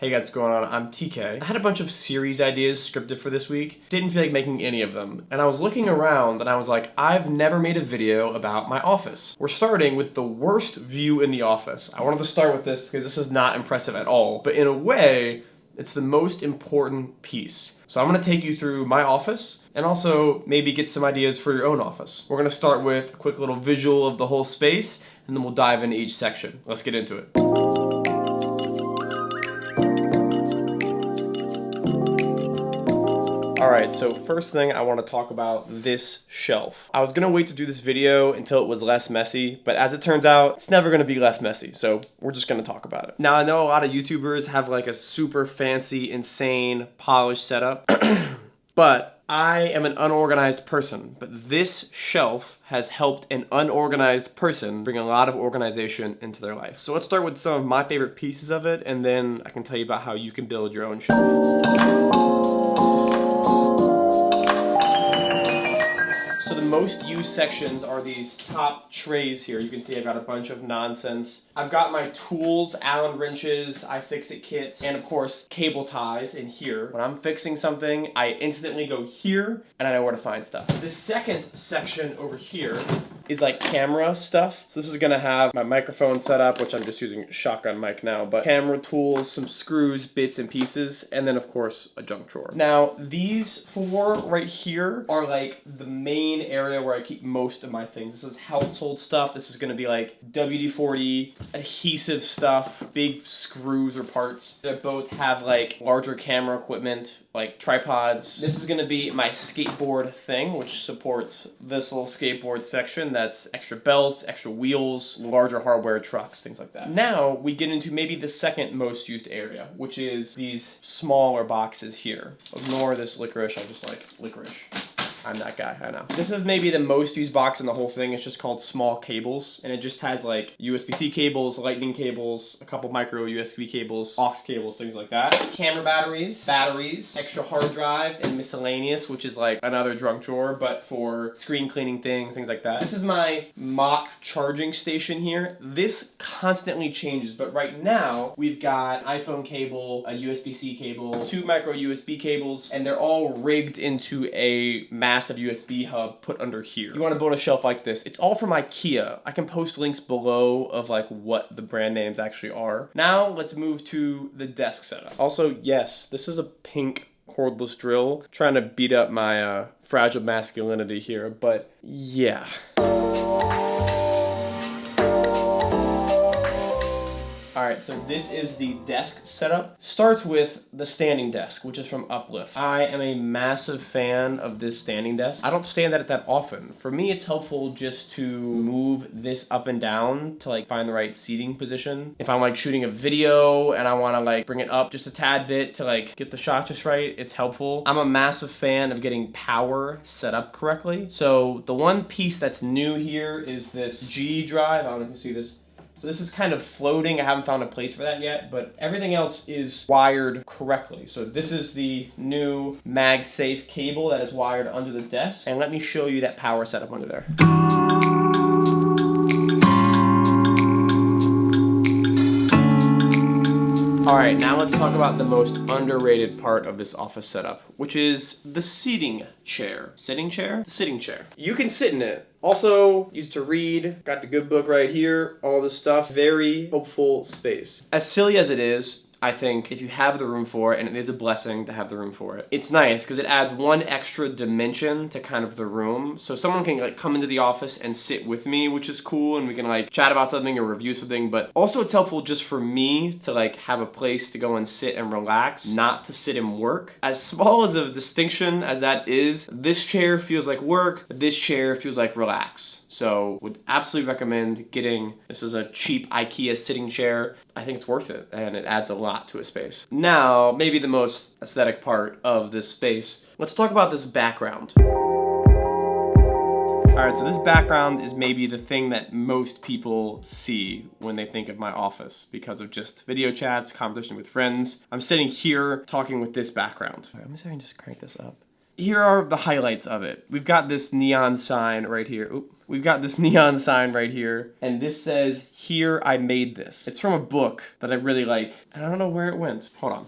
Hey guys, what's going on? I'm TK. I had a bunch of series ideas scripted for this week. Didn't feel like making any of them. And I was looking around and I was like, I've never made a video about my office. We're starting with the worst view in the office. I wanted to start with this because this is not impressive at all. But in a way, it's the most important piece. So I'm gonna take you through my office and also maybe get some ideas for your own office. We're gonna start with a quick little visual of the whole space and then we'll dive into each section. Let's get into it. Alright, so first thing I want to talk about this shelf. I was gonna wait to do this video until it was less messy, but as it turns out, it's never gonna be less messy, so we're just gonna talk about it. Now I know a lot of YouTubers have like a super fancy, insane, polished setup, but I am an unorganized person, but this shelf has helped an unorganized person bring a lot of organization into their life. So let's start with some of my favorite pieces of it, and then I can tell you about how you can build your own shelf. So the most used sections are these top trays here. You can see I've got a bunch of nonsense. I've got my tools, Allen wrenches, iFixit kits, and of course cable ties in here. When I'm fixing something, I instantly go here and I know where to find stuff. The second section over here is like camera stuff. So this is gonna have my microphone set up, which I'm just using shotgun mic now, but camera tools, some screws, bits and pieces, and then of course a junk drawer. Now these four right here are like the main area where I keep most of my things. This is household stuff. This is gonna be like WD-40, adhesive stuff, big screws or parts. They both have like larger camera equipment, like tripods. This is gonna be my skateboard thing, which supports this little skateboard section. That's extra belts, extra wheels, larger hardware trucks, things like that. Now we get into maybe the second most used area, which is these smaller boxes here. Ignore this licorice, I just like licorice. I'm that guy, I know. This is maybe the most used box in the whole thing. It's just called small cables. And it just has like USB-C cables, lightning cables, a couple micro USB cables, aux cables, things like that. Camera batteries, extra hard drives, and miscellaneous, which is like another junk drawer, but for screen cleaning things like that. This is my mock charging station here. This constantly changes, but right now we've got iPhone cable, a USB-C cable, two micro USB cables, and they're all rigged into a massive USB hub put under here. You want to build a shelf like this. It's all from IKEA. I can post links below of like what the brand names actually are. Now let's move to the desk setup. Also, yes, this is a pink cordless drill. Trying to beat up my fragile masculinity here, but yeah. Alright, so this is the desk setup. Starts with the standing desk, which is from Uplift. I am a massive fan of this standing desk. I don't stand at it that often. For me, it's helpful just to move this up and down to like find the right seating position. If I'm like shooting a video and I want to like bring it up just a tad bit to like get the shot just right, it's helpful. I'm a massive fan of getting power set up correctly. So the one piece that's new here is this G drive. I don't know if you see this. So this is kind of floating. I haven't found a place for that yet, but everything else is wired correctly. So this is the new MagSafe cable that is wired under the desk. And let me show you that power setup under there. All right, now let's talk about the most underrated part of this office setup, which is the seating chair. Sitting chair? Sitting chair. You can sit in it. Also, used to read, got the good book right here, all this stuff. Very helpful space. As silly as it is, I think if you have the room for it, and it is a blessing to have the room for it, it's nice because it adds one extra dimension to kind of the room. So someone can like come into the office and sit with me, which is cool, and we can like chat about something or review something, but also it's helpful just for me to like have a place to go and sit and relax, not to sit and work. As small as a distinction as that is, this chair feels like work, this chair feels like relax. So would absolutely recommend getting, this is a cheap IKEA sitting chair. I think it's worth it and it adds a lot to a space. Now, maybe the most aesthetic part of this space. Let's talk about this background. All right, so this background is maybe the thing that most people see when they think of my office because of just video chats, conversation with friends. I'm sitting here talking with this background. All right, let me see if I can just crank this up. Here are the highlights of it. We've got this neon sign right here. Oop. We've got this neon sign right here, and this says, "Here I made this." It's from a book that I really like, and I don't know where it went. Hold on.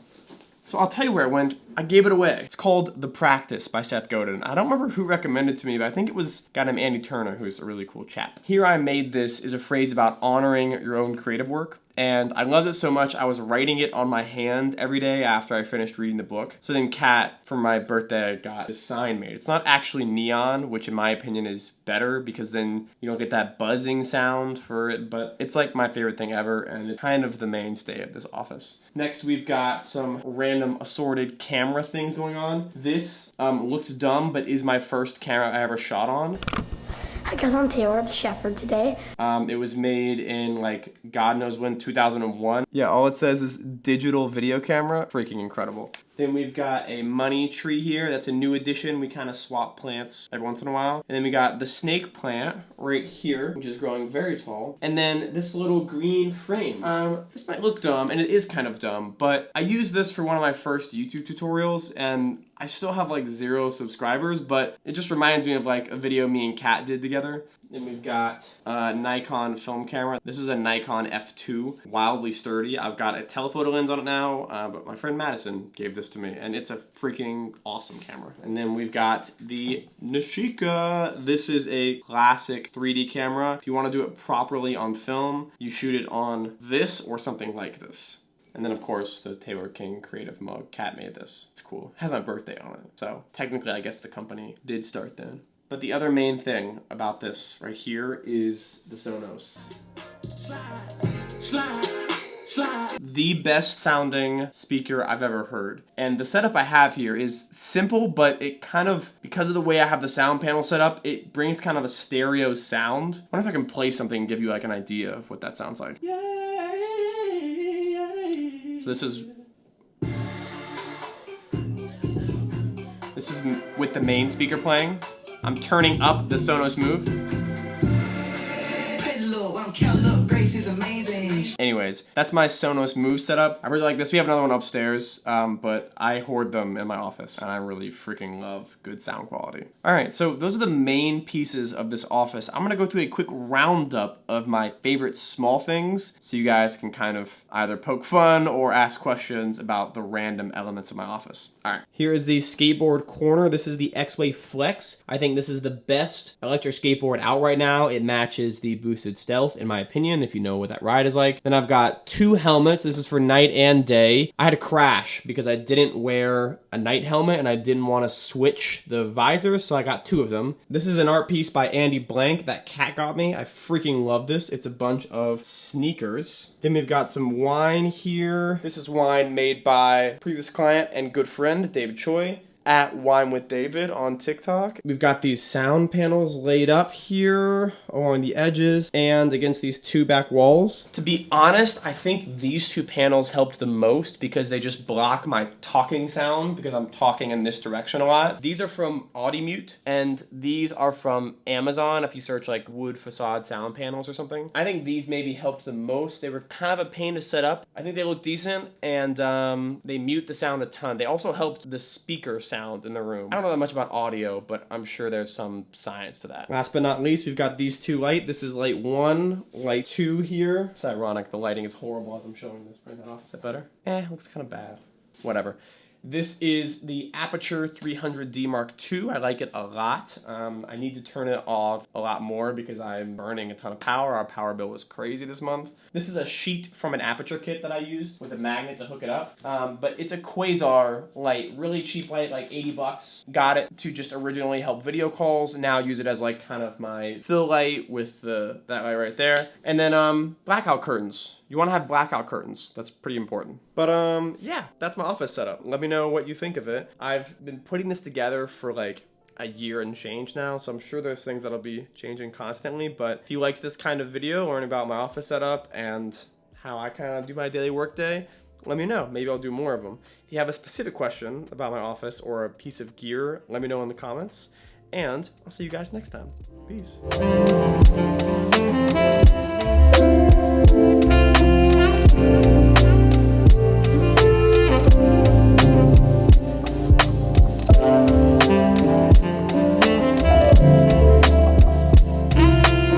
So I'll tell you where it went. I gave it away. It's called The Practice by Seth Godin. I don't remember who recommended it to me, but I think it was a guy named Andy Turner, who's a really cool chap. "Here I made this" is a phrase about honoring your own creative work. And I loved it so much, I was writing it on my hand every day after I finished reading the book. So then Kat, for my birthday, I got this sign made. It's not actually neon, which in my opinion is better because then you don't get that buzzing sound for it, but it's like my favorite thing ever, and it's kind of the mainstay of this office. Next, we've got some random assorted camera things going on. This looks dumb, but is my first camera I ever shot on. Hi guys, I'm Taylor, the Shepherd today. It was made in like God knows when, 2001. Yeah, all it says is digital video camera. Freaking incredible. Then we've got a money tree here. That's a new addition. We kind of swap plants every once in a while. And then we got the snake plant right here, which is growing very tall. And then this little green frame. This might look dumb, and it is kind of dumb, but I used this for one of my first YouTube tutorials, and I still have like 0 subscribers, but it just reminds me of like a video me and Kat did together. Then we've got a Nikon film camera. This is a Nikon F2, wildly sturdy. I've got a telephoto lens on it now, but my friend Madison gave this to me, and it's a freaking awesome camera. And then we've got the Nishika. This is a classic 3D camera. If you want to do it properly on film, you shoot it on this or something like this. And then, of course, the Taylor King Creative mug. Kat made this. It's cool. It has my birthday on it. So technically, I guess the company did start then. But the other main thing about this right here is the Sonos. The best sounding speaker I've ever heard. And the setup I have here is simple, but it kind of, because of the way I have the sound panel set up, it brings kind of a stereo sound. I wonder if I can play something and give you like an idea of what that sounds like. So this is with the main speaker playing. I'm turning up the Sonos Move. Anyways, that's my Sonos Move setup. I really like this. We have another one upstairs, but I hoard them in my office, and I really freaking love good sound quality. All right, so those are the main pieces of this office. I'm gonna go through a quick roundup of my favorite small things so you guys can kind of either poke fun or ask questions about the random elements of my office. All right, here is the skateboard corner. This is the X-Way Flex. I think this is the best electric skateboard out right now. It matches the Boosted Stealth, in my opinion, if you know what that ride is like. Then I've got 2 helmets. This is for night and day. I had a crash because I didn't wear a night helmet and I didn't want to switch the visors, so I got 2 of them. This is an art piece by Andy Blank that Kat got me. I freaking love this. It's a bunch of sneakers. Then we've got some wine here. This is wine made by previous client and good friend, David Choi, at Wine with David on TikTok. We've got these sound panels laid up here along the edges and against these 2 back walls. To be honest, I think these 2 panels helped the most because they just block my talking sound because I'm talking in this direction a lot. These are from Audimute, and these are from Amazon if you search like wood facade sound panels or something. I think these maybe helped the most. They were kind of a pain to set up. I think they look decent, and they mute the sound a ton. They also helped the speaker sound in the room. I don't know that much about audio, but I'm sure there's some science to that. Last but not least, we've got these 2 lights. This is light 1, light 2 here. It's ironic, the lighting is horrible as I'm showing this. Bring that off. Is that better? Looks kind of bad. Whatever. This is the Aperture 300D Mark II. I like it a lot. I need to turn it off a lot more because I'm burning a ton of power. Our power bill was crazy this month. This is a sheet from an Aperture kit that I used with a magnet to hook it up. But it's a Quasar light, really cheap light, like 80 bucks. Got it to just originally help video calls. Now use it as like kind of my fill light with that light right there. And then blackout curtains. You want to have blackout curtains. That's pretty important. But yeah, that's my office setup. Let me know what you think of it. I've been putting this together for like a year and change now, so I'm sure there's things that'll be changing constantly. But if you liked this kind of video, learn about my office setup and how I kind of do my daily work day, let me know. Maybe I'll do more of them. If you have a specific question about my office or a piece of gear, let me know in the comments. And I'll see you guys next time. Peace.